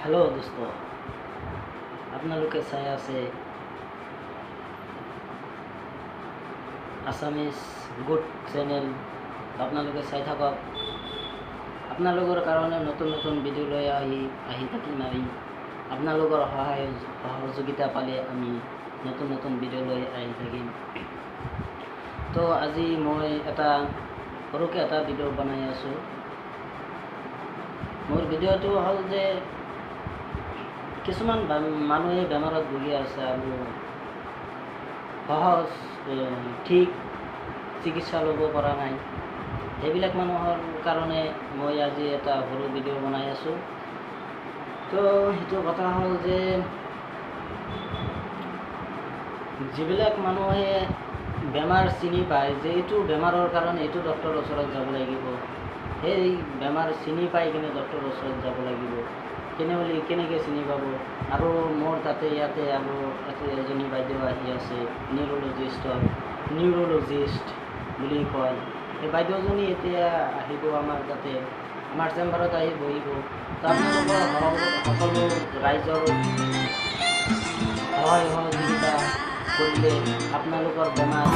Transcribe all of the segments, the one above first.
Hello दोस्तों, আপোনালোকে চাই আছে আসামিজ গুড চেনেল। আপোনালোকে চাই থাকক। আপোনালোকৰ কাৰণে নতুন নতুন ভিডিঅ' লৈ আহি থাকিম আমি। আপোনালোকৰ সহযোগিতা পালে আমি নতুন নতুন ভিডিঅ' লৈ আহি থাকিম। তো আজি মই সৰুকৈ এটা ভিডিঅ' বনাই আছোঁ। মোৰ ভিডিঅ'টো হ'ল যে কিছুমান মানুহে বেমাৰত ভুগি আছে আৰু সহজ ঠিক চিকিৎসা ল'ব পৰা নাই। সেইবিলাক মানুহৰ কাৰণে মই আজি এটা সৰু ভিডিঅ' বনাই আছোঁ। তো সেইটো কথা হ'ল যে যিবিলাক মানুহে বেমাৰ চিনি পায় যে এইটো বেমাৰৰ কাৰণে এইটো ডক্টৰৰ ওচৰত যাব লাগিব, সেই বেমাৰ চিনি পাই কিনে ডক্টৰৰ ওচৰত যাব লাগিব। কেনেকৈ চিনি পাব? আৰু মোৰ ইয়াতে আৰু এজনী বাইদেউ আহি আছে, নিউৰলজিষ্ট বুলি কয়। এই বাইদেউজনী এতিয়া আহিব আমাৰ চেম্বাৰত আহি বহিব। আপোনালোকৰ সকলো ৰাইজৰ সহায় সহযোগিতা কৰিলে আপোনালোকৰ বেমাৰ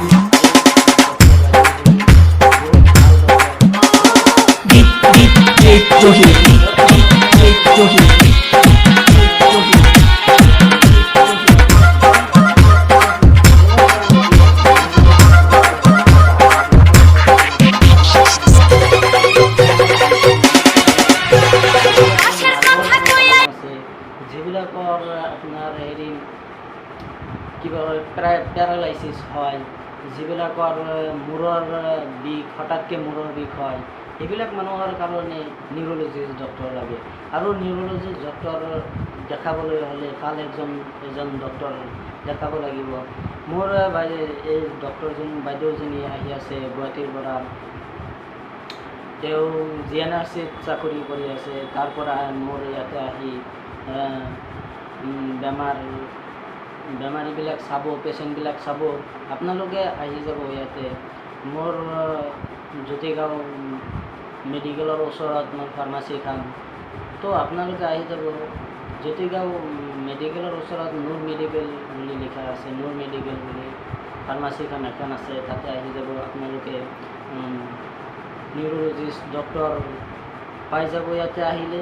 যিবিলাকৰ আপোনাৰ কিবা পেৰালাইচিছ হয়, যিবিলাকৰ মূৰৰ বিষ, হঠাৎকৈ মূৰৰ বিষ হয়, এইবিলাক মানুহৰ কাৰণে নিউৰলজিষ্ট ডক্টৰ লাগে। আৰু নিউৰলজিষ্ট ডক্টৰ দেখাবলৈ হ'লে ভাল এজন ডক্টৰ দেখাব লাগিব। মোৰ এই বাইদেউজনী আহি আছে গুৱাহাটীৰ পৰা। তেওঁ GNRCত চাকৰি কৰি আছে। তাৰ পৰা মোৰ ইয়াতে আহি বেমাৰীবিলাক চাব, পেচেণ্টবিলাক চাব। আপোনালোকে আহি যাব ইয়াতে। মোৰ জ্যোতিগাঁও মেডিকেলৰ ওচৰত মোৰ ফাৰ্মাচীখন। তো আপোনালোকে আহি যাব। জ্যোতিগাঁও মেডিকেলৰ ওচৰত নূৰ মেডিকেল বুলি লিখা আছে, নূৰ মেডিকেল বুলি ফাৰ্মাচীখন এখন আছে। তাতে আহি যাব আপোনালোকে। নিউৰলজিষ্ট ডক্টৰ পাই যাব ইয়াতে আহিলে।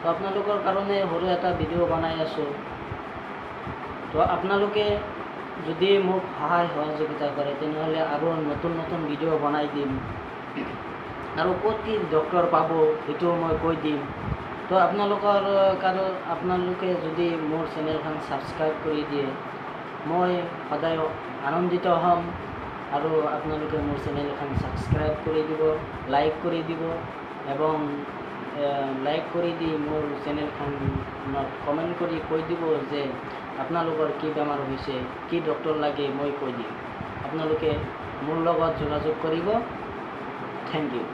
তো আপোনালোকৰ কাৰণে সৰু এটা ভিডিঅ' বনাই আছোঁ। তো আপোনালোকে যদি মোক সহায় সহযোগিতা কৰে তেনেহ'লে আৰু নতুন নতুন ভিডিঅ' বনাই দিম। আৰু ক'ত কি ডক্টৰ পাব সেইটোও মই কৈ দিম। তো আপোনালোকে যদি মোৰ চেনেলখন ছাবস্ক্ৰাইব কৰি দিয়ে মই সদায় আনন্দিত হ'ম। আৰু আপোনালোকে মোৰ চেনেলখন ছাবস্ক্ৰাইব কৰি দিব, লাইক কৰি দিব, এবং লাইক কৰি দি মোৰ চেনেলখনত কমেণ্ট কৰি কৈ দিব যে আপোনালোকৰ কি বেমাৰ হৈছে, কি ডক্টৰ লাগে মই কৈ দিম। আপোনালোকে মোৰ লগত যোগাযোগ কৰিব। Thank U.